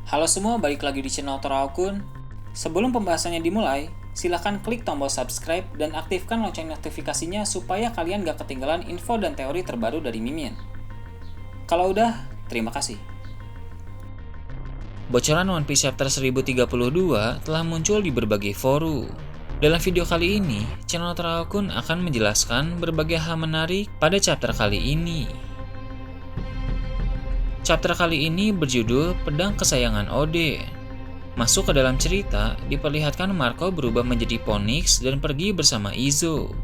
Halo semua, balik lagi di channel Toraokun. Sebelum pembahasannya dimulai, silahkan klik tombol subscribe dan aktifkan lonceng notifikasinya supaya kalian gak ketinggalan info dan teori terbaru dari Mimin. Kalau udah, terima kasih. Bocoran One Piece Chapter 1032 telah muncul di berbagai forum. Dalam video kali ini, channel Toraokun akan menjelaskan berbagai hal menarik pada chapter kali ini. Chapter kali ini berjudul Pedang Kesayangan Oden. Masuk ke dalam cerita, diperlihatkan Marco berubah menjadi Phoenix dan pergi bersama Izo.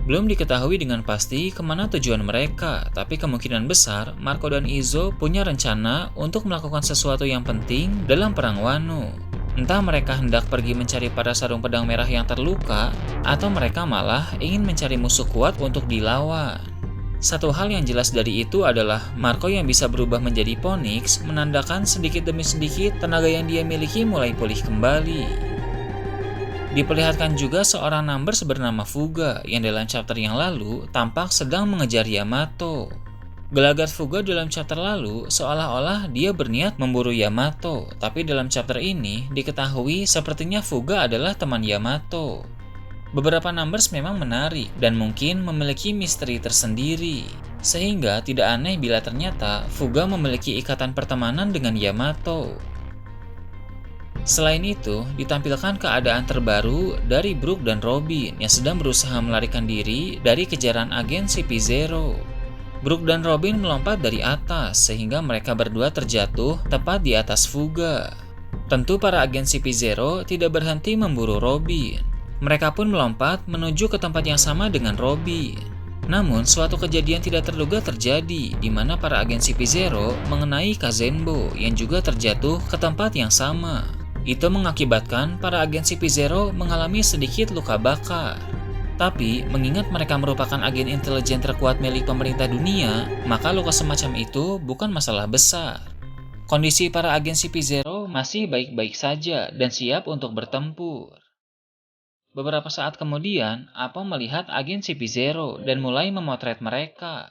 Belum diketahui dengan pasti kemana tujuan mereka, tapi kemungkinan besar Marco dan Izo punya rencana untuk melakukan sesuatu yang penting dalam Perang Wano. Entah mereka hendak pergi mencari para sarung pedang merah yang terluka, atau mereka malah ingin mencari musuh kuat untuk dilawan. Satu hal yang jelas dari itu adalah Marco yang bisa berubah menjadi Phoenix menandakan sedikit demi sedikit tenaga yang dia miliki mulai pulih kembali. Diperlihatkan juga seorang Numbers bernama Fuga yang dalam chapter yang lalu tampak sedang mengejar Yamato. Gelagat Fuga dalam chapter lalu seolah-olah dia berniat memburu Yamato, tapi dalam chapter ini diketahui sepertinya Fuga adalah teman Yamato. Beberapa Numbers memang menarik dan mungkin memiliki misteri tersendiri, sehingga tidak aneh bila ternyata Fuga memiliki ikatan pertemanan dengan Yamato. Selain itu, ditampilkan keadaan terbaru dari Brook dan Robin yang sedang berusaha melarikan diri dari kejaran agen CP0. Brook dan Robin melompat dari atas sehingga mereka berdua terjatuh tepat di atas Fuga. Tentu para agen CP0 tidak berhenti memburu Robin. Mereka pun melompat menuju ke tempat yang sama dengan Robin. Namun, suatu kejadian tidak terduga terjadi di mana para agen CP0 mengenai Kazenbo yang juga terjatuh ke tempat yang sama. Itu mengakibatkan para agen CP0 mengalami sedikit luka bakar. Tapi, mengingat mereka merupakan agen intelijen terkuat milik pemerintah dunia, maka luka semacam itu bukan masalah besar. Kondisi para agen CP0 masih baik-baik saja dan siap untuk bertempur. Beberapa saat kemudian, Apo melihat agen CP0 dan mulai memotret mereka.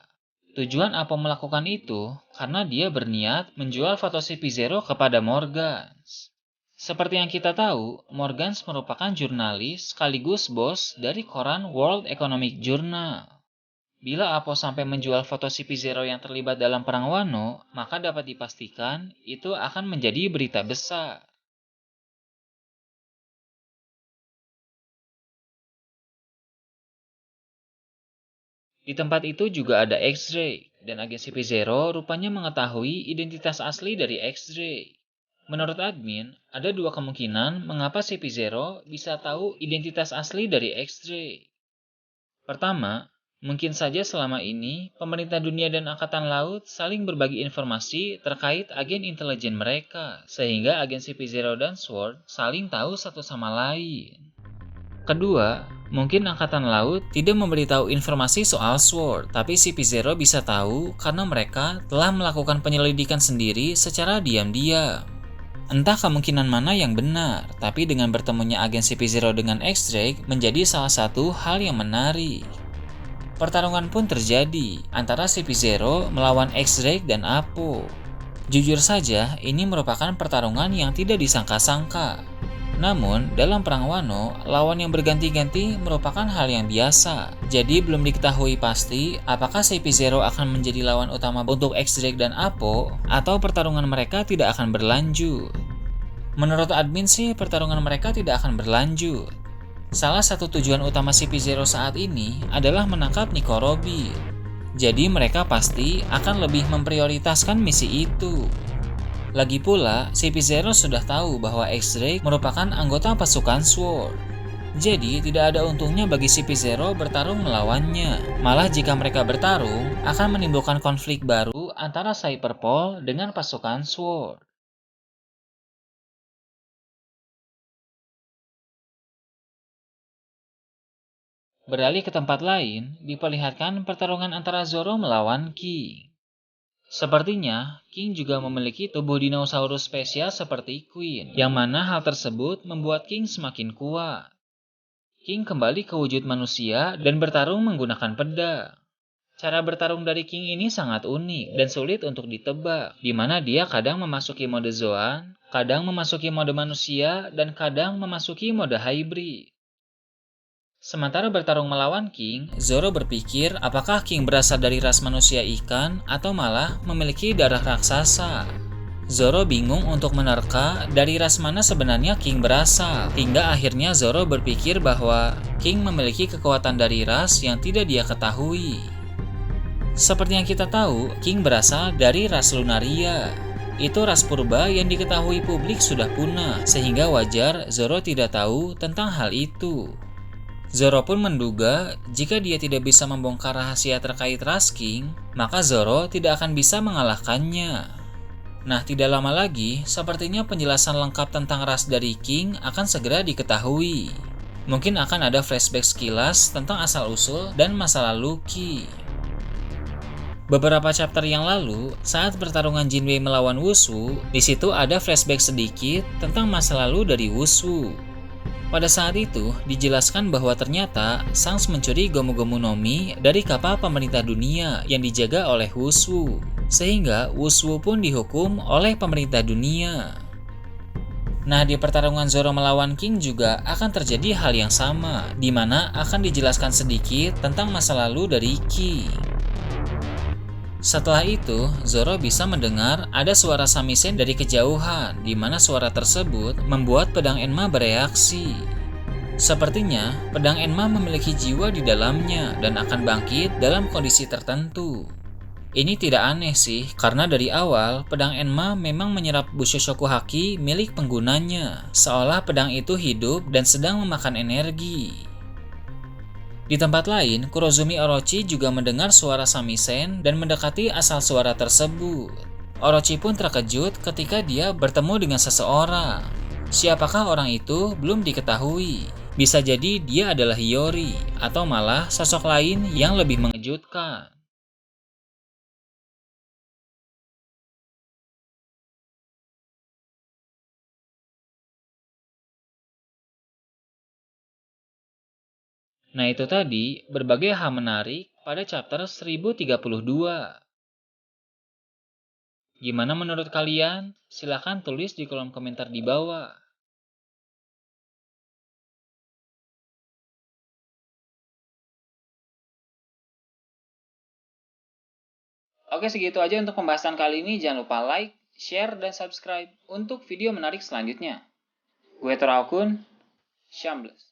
Tujuan Apo melakukan itu karena dia berniat menjual foto CP0 kepada Morgans. Seperti yang kita tahu, Morgans merupakan jurnalis sekaligus bos dari koran World Economic Journal. Bila Apo sampai menjual foto CP0 yang terlibat dalam Perang Wano, maka dapat dipastikan itu akan menjadi berita besar. Di tempat itu juga ada X-Ray, dan agen CP0 rupanya mengetahui identitas asli dari X-Ray. Menurut admin, ada dua kemungkinan mengapa CP0 bisa tahu identitas asli dari X-Ray. Pertama, mungkin saja selama ini pemerintah dunia dan angkatan laut saling berbagi informasi terkait agen intelijen mereka, sehingga agen CP0 dan SWORD saling tahu satu sama lain. Kedua, mungkin Angkatan Laut tidak memberitahu informasi soal SWORD, tapi CP0 bisa tahu karena mereka telah melakukan penyelidikan sendiri secara diam-diam. Entah kemungkinan mana yang benar, tapi dengan bertemunya agen CP0 dengan X-Ray menjadi salah satu hal yang menarik. Pertarungan pun terjadi antara CP0 melawan X-Ray dan Apo. Jujur saja, ini merupakan pertarungan yang tidak disangka-sangka. Namun, dalam Perang Wano, lawan yang berganti-ganti merupakan hal yang biasa. Jadi, belum diketahui pasti apakah CP0 akan menjadi lawan utama untuk X-Drake dan Apo, atau pertarungan mereka tidak akan berlanjut. Menurut admin sih, pertarungan mereka tidak akan berlanjut. Salah satu tujuan utama CP0 saat ini adalah menangkap Nico Robin. Jadi, mereka pasti akan lebih memprioritaskan misi itu. Lagi pula, CP0 sudah tahu bahwa X-Ray merupakan anggota pasukan SWORD. Jadi, tidak ada untungnya bagi CP0 bertarung melawannya. Malah jika mereka bertarung, akan menimbulkan konflik baru antara Cyberpol dengan pasukan SWORD. Beralih ke tempat lain, diperlihatkan pertarungan antara Zoro melawan King. Sepertinya, King juga memiliki tubuh dinosaurus spesial seperti Queen, yang mana hal tersebut membuat King semakin kuat. King kembali ke wujud manusia dan bertarung menggunakan pedang. Cara bertarung dari King ini sangat unik dan sulit untuk ditebak, di mana dia kadang memasuki mode Zoan, kadang memasuki mode manusia, dan kadang memasuki mode hybrid. Sementara bertarung melawan King, Zoro berpikir apakah King berasal dari ras manusia ikan atau malah memiliki darah raksasa. Zoro bingung untuk menerka dari ras mana sebenarnya King berasal, hingga akhirnya Zoro berpikir bahwa King memiliki kekuatan dari ras yang tidak dia ketahui. Seperti yang kita tahu, King berasal dari ras Lunaria. Itu ras purba yang diketahui publik sudah punah, sehingga wajar Zoro tidak tahu tentang hal itu. Zoro pun menduga jika dia tidak bisa membongkar rahasia terkait ras King, maka Zoro tidak akan bisa mengalahkannya. Nah, tidak lama lagi, sepertinya penjelasan lengkap tentang ras dari King akan segera diketahui. Mungkin akan ada flashback sekilas tentang asal-usul dan masa lalu King. Beberapa chapter yang lalu, saat pertarungan Jinwei melawan Wushu, di situ ada flashback sedikit tentang masa lalu dari Wushu. Pada saat itu, dijelaskan bahwa ternyata Shanks mencuri Gomu-Gomu no Mi dari kapal pemerintah dunia yang dijaga oleh Wushu, sehingga Wushu pun dihukum oleh pemerintah dunia. Nah, di pertarungan Zoro melawan King juga akan terjadi hal yang sama, di mana akan dijelaskan sedikit tentang masa lalu dari King. Setelah itu, Zoro bisa mendengar ada suara samisen dari kejauhan, di mana suara tersebut membuat pedang Enma bereaksi. Sepertinya, pedang Enma memiliki jiwa di dalamnya dan akan bangkit dalam kondisi tertentu. Ini tidak aneh sih, karena dari awal, pedang Enma memang menyerap Bushoku Haki milik penggunanya, seolah pedang itu hidup dan sedang memakan energi. Di tempat lain, Kurozumi Orochi juga mendengar suara samisen dan mendekati asal suara tersebut. Orochi pun terkejut ketika dia bertemu dengan seseorang. Siapakah orang itu belum diketahui. Bisa jadi dia adalah Hiyori, atau malah sosok lain yang lebih mengejutkan. Nah, itu tadi berbagai hal menarik pada chapter 1032. Gimana menurut kalian? Silahkan tulis di kolom komentar di bawah. Oke, segitu aja untuk pembahasan kali ini. Jangan lupa like, share, dan subscribe untuk video menarik selanjutnya. Gue Torakun, Shambles.